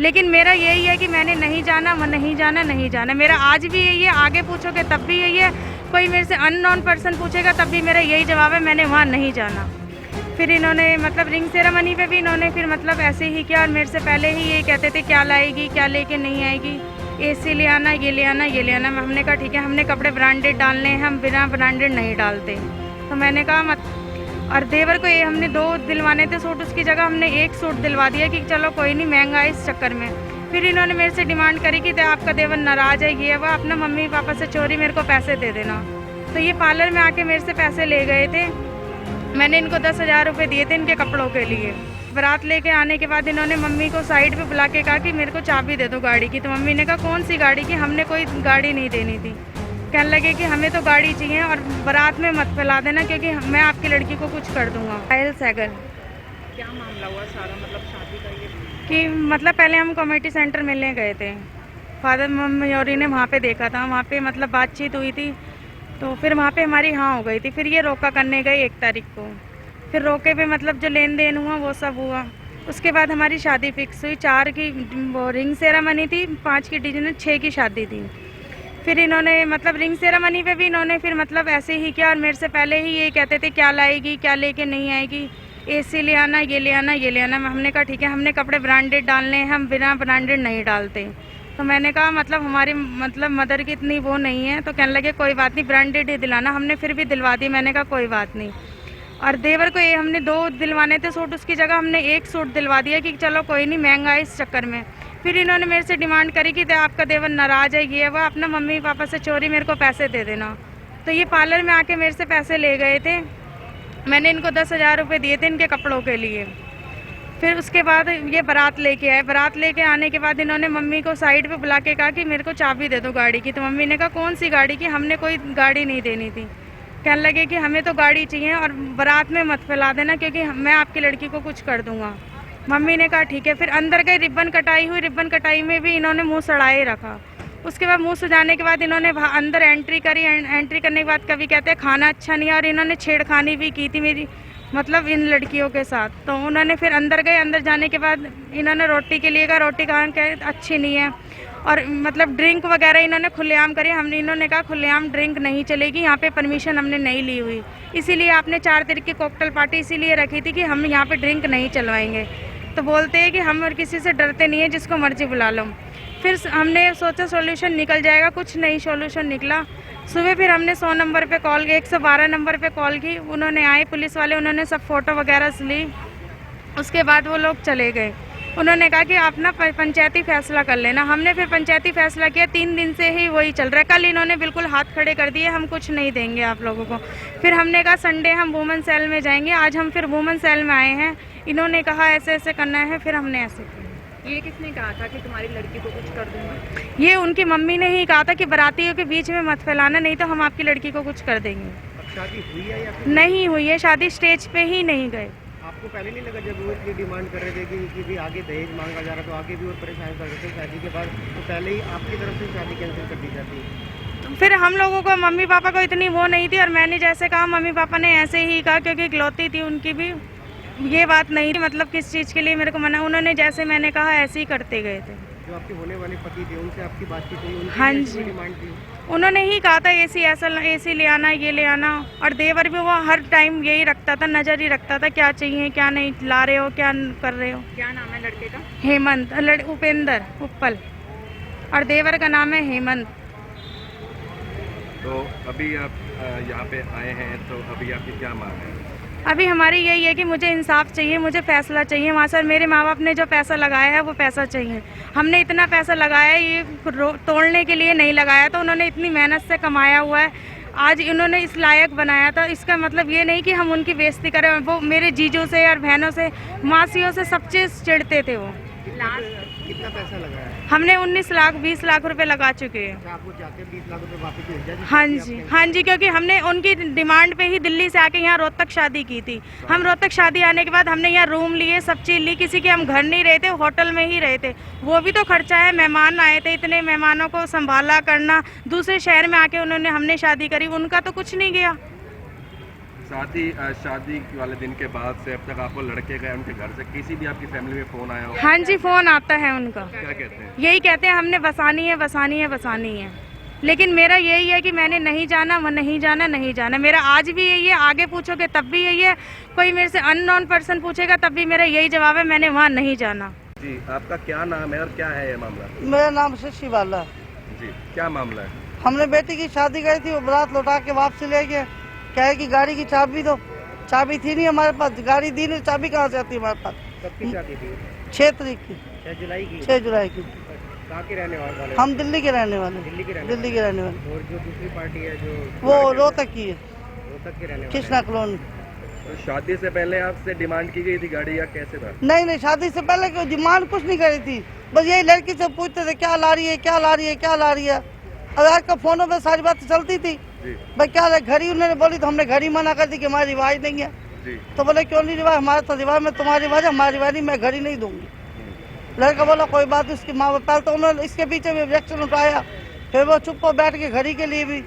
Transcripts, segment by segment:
लेकिन मेरा यही है कि मैंने नहीं जाना, नहीं जाना, नहीं जाना। मेरा आज भी यही है, आगे पूछोगे तब भी यही है, कोई मेरे से अननोन पर्सन पूछेगा तब भी मेरा यही जवाब है, मैंने वहाँ नहीं जाना। फिर इन्होंने मतलब रिंग सेरेमनी पे भी इन्होंने फिर मतलब ऐसे ही किया, और मेरे से पहले ही ये कहते थे क्या लाएगी, क्या लेके नहीं आएगी, एसी ले आना, ये ले आना, ये ले आना। हमने कहा ठीक है, हमने कपड़े ब्रांडेड डालने हैं, हम बिना ब्रांडेड नहीं डालते। तो मैंने कहा मत। और देवर को ये हमने 2 दिलवाने थे सूट, उसकी जगह हमने 1 सूट दिलवा दिया कि चलो कोई नहीं, महंगा है इस चक्कर में। फिर इन्होंने मेरे से डिमांड करी कि आपका देवर नाराज़ है, ये वह, अपना मम्मी पापा से चोरी मेरे को पैसे दे देना। तो ये पार्लर में आके मेरे से पैसे ले गए थे। मैंने इनको 10,000 रुपये दिए थे इनके कपड़ों के लिए। बारात लेके आने के बाद इन्होंने मम्मी को साइड पे बुला के कहा कि मेरे को चाबी दे दो गाड़ी की। तो मम्मी ने कहा कौन सी गाड़ी की, हमने कोई गाड़ी नहीं देनी थी। कहने लगे कि हमें तो गाड़ी चाहिए और बारात में मत फैला देना क्योंकि मैं आपकी लड़की को कुछ कर दूंगा। पायल सहगल। क्या मामला हुआ सारा, मतलब शादी का ये? कि मतलब पहले हम कम्युनिटी सेंटर मिलने गए थे, फादर मम्मी ने वहाँ पे देखा था, वहाँ पे मतलब बातचीत हुई थी, तो फिर वहाँ पे हमारी हाँ हो गई थी। फिर ये रोका करने गए 1 तारीख को, फिर रोके पे मतलब जो लेन देन हुआ वो सब हुआ। उसके बाद हमारी शादी फिक्स हुई। 4 की वो रिंग सेरेमनी थी, 5 की डिनर, 6 की शादी थी। फिर इन्होंने मतलब रिंग सेरेमनी पे भी इन्होंने फिर मतलब ऐसे ही किया, और मेरे से पहले ही ये कहते थे क्या लाएगी, क्या लेके नहीं आएगी, एसी ले आना, ये ले आना, ये ले आना। हमने कहा ठीक है, हमने कपड़े ब्रांडेड डालने हैं, हम बिना ब्रांडेड नहीं डालते। तो मैंने कहा मतलब हमारी मतलब मदर की इतनी वो नहीं है। तो कहने लगे कोई बात नहीं, ब्रांडेड ही दिलाना। हमने फिर भी दिलवा दी। मैंने कहा कोई बात नहीं। और देवर को ये हमने 2 दिलवाने थे सूट, उसकी जगह हमने 1 सूट दिलवा दिया कि चलो कोई नहीं, महंगा है इस चक्कर में। फिर इन्होंने मेरे से डिमांड करी कि आपका देवर नाराज़ है, ये वह, अपना मम्मी पापा से चोरी मेरे को पैसे दे देना। तो ये पार्लर में आके मेरे से पैसे ले गए थे। मैंने इनको 10,000 रुपये दिए थे इनके कपड़ों के लिए। फिर उसके बाद ये बारात लेके आए। बारात लेके आने के बाद इन्होंने मम्मी को साइड पे बुला के कहा कि मेरे को चाबी दे दो गाड़ी की। तो मम्मी ने कहा कौन सी गाड़ी की, हमने कोई गाड़ी नहीं देनी थी। कहने लगे कि हमें तो गाड़ी चाहिए और बारात में मत फैला देना क्योंकि मैं आपकी लड़की को कुछ कर दूंगा। मम्मी ने कहा ठीक है। फिर अंदर गए, रिबन कटाई हुई। रिबन कटाई में भी इन्होंने मुँह सड़ाए रखा। उसके बाद मुँह सजाने के बाद इन्होंने अंदर एंट्री करी। एंट्री करने के बाद कभी कहते हैं खाना अच्छा नहीं है, और इन्होंने छेड़खानी भी की थी मेरी मतलब इन लड़कियों के साथ। तो उन्होंने फिर अंदर गए। अंदर जाने के बाद इन्होंने रोटी के लिए कहा, रोटी कहा कि अच्छी नहीं है, और मतलब ड्रिंक वगैरह इन्होंने खुलेआम करी। हमने इन्होंने कहा खुलेआम ड्रिंक नहीं चलेगी, यहाँ पे परमिशन हमने नहीं ली हुई, इसीलिए आपने 4 तारीख की कॉकटेल पार्टी इसीलिए रखी थी कि हम यहाँ पे ड्रिंक नहीं चलवाएंगे। तो बोलते हैं कि हम और किसी से डरते नहीं है, जिसको मर्जी बुला लो। फिर हमने सोचा सोल्यूशन निकल जाएगा, कुछ नहीं सोल्यूशन निकला। सुबह फिर हमने 100 नंबर पे कॉल की, 112 नंबर पे कॉल की। उन्होंने आए पुलिस वाले, उन्होंने सब फ़ोटो वगैरह ली। उसके बाद वो लोग चले गए। उन्होंने कहा कि आप ना पंचायती फैसला कर लेना। हमने फिर पंचायती फैसला किया। 3 दिन से ही वही चल रहा है। कल इन्होंने बिल्कुल हाथ खड़े कर दिए, हम कुछ नहीं देंगे आप लोगों को। फिर हमने कहा संडे हम वुमेन सेल में जाएंगे। आज हम फिर वुमेन सेल में आए हैं। इन्होंने कहा ऐसे ऐसे करना है, फिर हमने ऐसे किया। ये किसने कहा था कि तुम्हारी लड़की को कुछ कर दूंगा? ये उनकी मम्मी ने ही कहा था कि बारातियों के बीच में मत फैलाना, नहीं तो हम आपकी लड़की को कुछ कर देंगे। अब शादी हुई है या नहीं हुई है, शादी स्टेज पे ही नहीं गए। आपको पहले नहीं लगा जब वो इतनी डिमांड कर रहे थे कि भी आगे दहेज मांगा जा रहा, तो आगे भी और परेशान कर रहे थे शादी के बाद, तो पहले ही आपकी तरफ से शादी कैंसिल कर दी जाती? फिर हम लोगों को मम्मी पापा को इतनी वो नहीं थी, और मैंने जैसे कहा मम्मी पापा ने ऐसे ही कहा, क्योंकि इकलौती थी उनकी भी ये बात नहीं थी मतलब किस चीज़ के लिए मेरे को मना। उन्होंने जैसे मैंने कहा ऐसे ही करते गए थे। जो आपके होने वाले पति थे उनसे आपकी बातचीत हुई? उनकी हाँ भी जी, डिमांड थी? उन्होंने ही कहा था एसी ऐसा, एसी ले आना, ये ले आना। और देवर भी वो हर टाइम यही रखता था, नज़र ही रखता था क्या चाहिए क्या नहीं ला रहे हो, क्या कर रहे हो। क्या नाम है लड़के का? हेमंत, उपेंद्र उप्पल, और देवर का नाम है हेमंत। तो अभी आप यहाँ पे आए हैं, तो अभी आपकी क्या मांग है? अभी हमारी यही है कि मुझे इंसाफ चाहिए, मुझे फैसला चाहिए। वहाँ सर मेरे माँ बाप ने जो पैसा लगाया है वो पैसा चाहिए। हमने इतना पैसा लगाया है, ये तोड़ने के लिए नहीं लगाया। तो उन्होंने इतनी मेहनत से कमाया हुआ है, आज इन्होंने इस लायक बनाया था। इसका मतलब ये नहीं कि हम उनकी बेइज्जती करें। वो मेरे जीजों से और बहनों से, मासियों से सब चीज़ चिढ़ते थे वो। कितना पैसा लगाया है? हमने 19 लाख 20 लाख रुपए लगा चुके हैं। अच्छा, आपको चाहते हैं 20 लाख रुपए वापस मिल जाए? हाँ जी, हाँ जी, क्योंकि हमने उनकी डिमांड पे ही दिल्ली से आके यहाँ रोहतक शादी की थी। हम रोहतक शादी आने के बाद हमने यहाँ रूम लिए, सब चीज़ ली, किसी के हम घर नहीं रहे थे, होटल में ही रहे थे। वो भी तो खर्चा है, मेहमान आए थे, इतने मेहमानों को संभाला करना, दूसरे शहर में आके उन्होंने हमने शादी करी, उनका तो कुछ नहीं गया। साथ ही शादी वाले दिन के बाद से अब तक आपको लड़के का उनके घर से किसी भी आपकी फैमिली में फोन आया हो? हाँ जी, फोन आता है उनका। क्या कहते हैं? यही कहते हैं हमने बसानी है, बसानी है, बसानी है। लेकिन मेरा यही है कि मैंने नहीं जाना, वो नहीं जाना, नहीं जाना। मेरा आज भी यही है, आगे पूछोगे तब भी यही है, कोई मेरे से अननोन पर्सन पूछेगा तब भी मेरा यही जवाब है, मैंने वहाँ नहीं जाना। जी, आपका क्या नाम है और क्या है ये मामला? मेरा नाम शशि बाला। जी, क्या मामला है? हमने बेटी की शादी करी थी, वो बारात लौटा के वापसी ले गए। कहे कि गाड़ी की चाबी दो, चाबी थी नहीं हमारे पास, गाड़ी दी नहीं, चाबी कहाँ से आती है हमारे पास? कब की शादी थी? 6 तारीख की, 6 जुलाई की। 6 जुलाई की। कहाँ के रहने वाले? हम दिल्ली के रहने वाले। दिल्ली के रहने दिल्ली के रहने वाले। और जो दूसरी पार्टी है जो वो रोहतक की है, रोहतक के रहने वाले कृष्णा कॉलोनी। तो शादी से पहले आपसे डिमांड की गई थी गाड़ी या कैसे था? नहीं, शादी से पहले कोई डिमांड कुछ नहीं करी थी, बस यही लड़की से पूछते थे क्या ला रही है, क्या ला रही है, क्या ला रही है। अब आज का फोनों पे सारी बात चलती थी। जी, भाई क्या है, घड़ी उन्होंने बोली तो हमने घड़ी मना कर दी कि हमारी रिवाज नहीं है। जी, तो बोले क्यों नहीं रिवाज, हमारा तो रिवाज में, तुम्हारी रिवाज है, हमारी रिवाज नहीं, मैं घड़ी नहीं दूंगी। लड़का बोला कोई बात नहीं, उसकी माँ पहले तो उन्होंने इसके पीछे भी ऑब्जेक्शन उठाया, फिर वो चुप हो बैठ के घड़ी के लिए भी।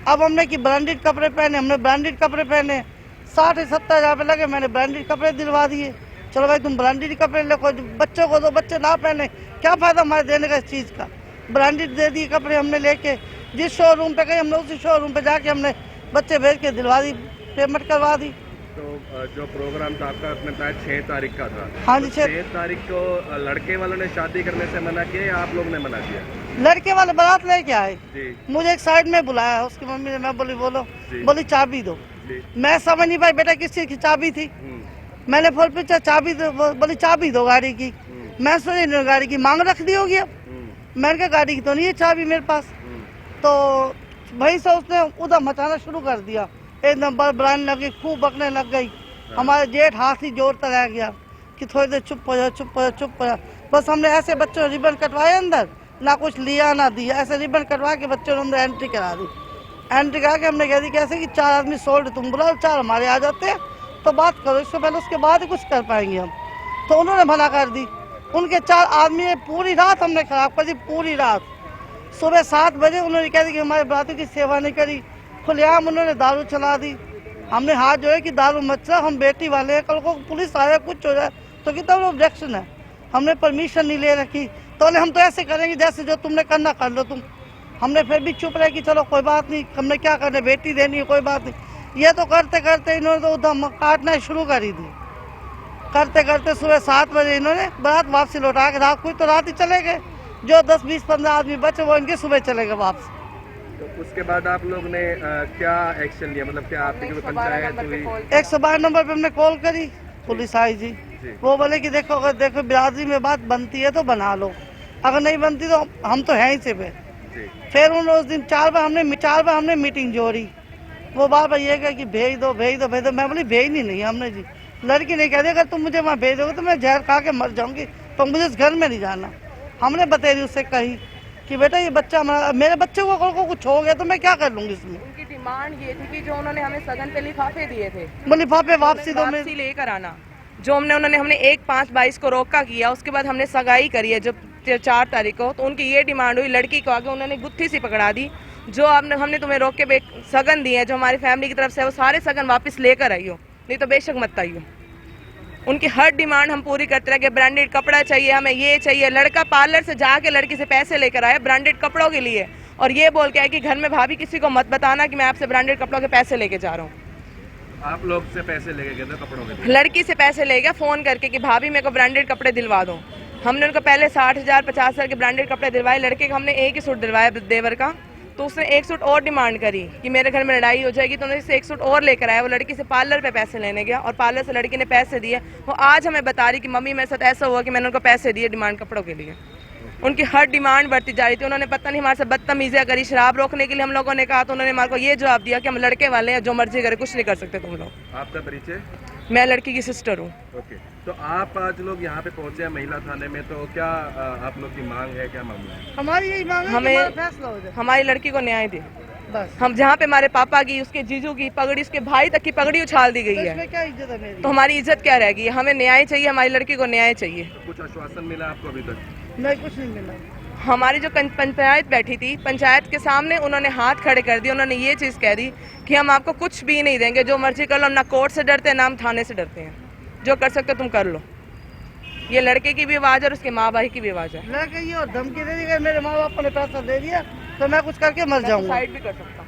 अब हमने कि ब्रांडेड कपड़े पहने, हमने ब्रांडेड कपड़े पहने, 60-70 हज़ार रुपये लगे, मैंने ब्रांडेड कपड़े दिलवा दिए। चलो भाई तुम ब्रांडेड कपड़े ले, कोई बच्चों को दो, बच्चे ना पहने, क्या फ़ायदा हमारे देने का इस चीज़ का। ब्रांडेड दे दिए कपड़े हमने लेके, जिस शोरूम पे गए हमने उसी शोरूम पे जाके हमने बच्चे भेज के दिलवा दी, पेमेंट करवा दी। तो जो प्रोग्राम था आपका आपने बताया 6 तारीख का था। हाँ जी, 6 तारीख को लड़के वालों ने शादी करने से मना किया या आप लोग ने मना किया? लड़के वाले बारात लेके आए, जी, मुझे एक साइड में बुलाया, उसकी मम्मी ने, मैं बोली बोलो, जी। बोली चाबी दो। जी, मैं समझ नहीं पाई बेटा किस चीज़ की चाबी थी। मैंने फोन पूछा चाबी दो, बोली चाबी दो गाड़ी की। मैं सोची इन्होंने गाड़ी की मांग रख दी होगी। अब मैंने कहा गाड़ी की तो नहीं है चाबी मेरे पास। तो वहीं से उसने उधर मचाना शुरू कर दिया, एकदम बड़बड़ाने लगी, खूब बकने लग गई। हमारे जेठ हाथ ही जोड़ता रह गया कि थोड़ी देर चुप हो जा, चुप हो जा, चुप हो जा। बस हमने ऐसे बच्चों ने रिबन कटवाए अंदर, ना कुछ लिया ना दिया, ऐसे रिबन कटवा के बच्चों ने अंदर एंट्री करा दी। एंट्री करा के हमने कह दी कैसे कि 4 आदमी सोल्ड, तुम बुलाओ, 4 हमारे आ जाते हैं तो बात करो, इससे पहले उसके बाद ही कुछ कर पाएंगे हम। तो उन्होंने मना कर दी। उनके 4 आदमी ने पूरी रात हमने खराब कर दी, पूरी रात। सुबह 7 बजे उन्होंने कह दी कि हमारे बरातियों की सेवा नहीं करी, खुलेआम उन्होंने दारू चला दी। हमने हाथ जोड़े कि दारू मत चला, हम बेटी वाले हैं, कल को पुलिस आए कुछ हो जाए तो कितना ऑब्जेक्शन है। हमने परमिशन नहीं ले रखी, तो हम तो ऐसे करेंगे जैसे जो तुमने करना कर लो तुम। हमने फिर भी चुप रहे कि चलो कोई बात नहीं, हमने क्या करना, बेटी देनी है, कोई बात नहीं। ये तो करते करते इन्होंने तो दम काटना शुरू कर ही दी। करते करते सुबह 7 बजे इन्होंने बारात वापसी लौटा के, रात कोई तो रात ही चले गए, जो 10, 20, 15 आदमी बचे वो इनके सुबह चले गए वापस। तो उसके बाद आप लोग ने क्या एक्शन लिया, मतलब क्या आपकी कोई पंचायत हुई? 112 नंबर पे हमने कॉल करी, पुलिस आई जी। वो बोले कि देखो अगर देखो बिरादरी में बात बनती है तो बना लो, अगर नहीं बनती तो हम तो हैं ही से पे। फिर उस दिन 4 बार हमने मीटिंग जोड़ी। वो बार ये कहा कि भेज दो भेज दो भेज दो। मैं बोली भेजनी नहीं हमने जी। लड़की नहीं कह दी अगर तुम मुझे वहाँ भेज दोगे तो मैं जहर खा के मर जाऊंगी, तो मुझे इस घर में नहीं जाना। हमने बतेरी उससे कही कि बेटा ये बच्चा हमारा, मेरे बच्चे को कुछ हो गया तो मैं क्या कर लूंगी इसमें। उनकी डिमांड ये थी कि जो उन्होंने हमें सगन पे लिफाफे दिए थे, वो लिफाफे वापसी दो, वापसी लेकर आना। जो हमने 1/5/22 को रोका किया, उसके बाद हमने सगाई करी है जो 4 तारीख को, तो उनकी ये डिमांड हुई। लड़की को आगे उन्होंने गुत्थी सी पकड़ा दी, जो हमने तुम्हें रोक के सगन दिए जो हमारी फैमिली की तरफ से, वो सारे सगन वापस लेकर आई हो, नहीं तो बेशक मत आई हो। उनकी हर डिमांड हम पूरी करते रहे कि ब्रांडेड कपड़ा चाहिए, हमें ये चाहिए। लड़का पार्लर से जाके लड़की से पैसे लेकर आया ब्रांडेड कपड़ों के लिए, और ये बोल के आया कि घर में भाभी किसी को मत बताना कि मैं आपसे ब्रांडेड कपड़ों के पैसे लेके जा रहा हूँ। आप लोग से पैसे लेके गए थे कपड़ों के लिए? लड़की से पैसे ले गया फोन करके कि भाभी मेरे को ब्रांडेड कपड़े दिलवा दो। हमने उनको पहले 60,000 50,000 के ब्रांडेड कपड़े दिलवाए। लड़के को हमने एक ही सूट दिलवाया देवर का, तो उसने एक सूट और डिमांड करी कि मेरे घर में लड़ाई हो जाएगी, तो उन्होंने इससे एक सूट और लेकर आया। वो लड़की से पार्लर पे पैसे लेने गया और पार्लर से लड़की ने पैसे दिए। वो आज हमें बता रही कि मम्मी मेरे साथ ऐसा हुआ कि मैंने उनको पैसे दिए डिमांड कपड़ों के लिए। उनकी हर डिमांड बढ़ती जा रही थी। उन्होंने पता नहीं हमारे से बदतमीजियां करी। शराब रोकने के लिए हम लोगों ने कहा तो उन्होंने हमारे को ये जवाब दिया कि हम लड़के वाले हैं, जो मर्जी करे, कुछ नहीं कर सकते तुम लोग। आपका परिचय? मैं लड़की की सिस्टर हूँ। ओके, तो आप आज लोग यहाँ पे पहुँचे हैं महिला थाने में, तो क्या आप लोग की मांग है, क्या मामला है? हमारी यही मांग है कि हमें हमारा फैसला हो जाए हमारी लड़की को न्याय दे। बस। हम जहाँ पे हमारे पापा की, उसके जीजू की पगड़ी, उसके भाई तक की पगड़ी उछाल दी गई तो है, इसमें क्या इज्जत है मेरी? तो हमारी इज्जत क्या रहेगी? हमें न्याय चाहिए, हमारी लड़की को न्याय चाहिए। कुछ आश्वासन मिला आपको अभी तक? नहीं, कुछ नहीं मिला। हमारी जो पंचायत बैठी थी, पंचायत के सामने उन्होंने हाथ खड़े कर दिए। उन्होंने ये चीज़ कह दी कि हम आपको कुछ भी नहीं देंगे, जो मर्जी कर लो, हम ना कोर्ट से डरते हैं ना हम थाने से डरते हैं, जो कर सकते हो तुम कर लो। ये लड़के की भी आवाज़ है और उसके माँ भाई की भी आवाज़ है। लड़के ये और धमकी दे दी कि मेरे माँ बाप ने पैसा दे दिया तो मैं कुछ करके मर जाऊंगा। साइड भी कर सकता हूँ।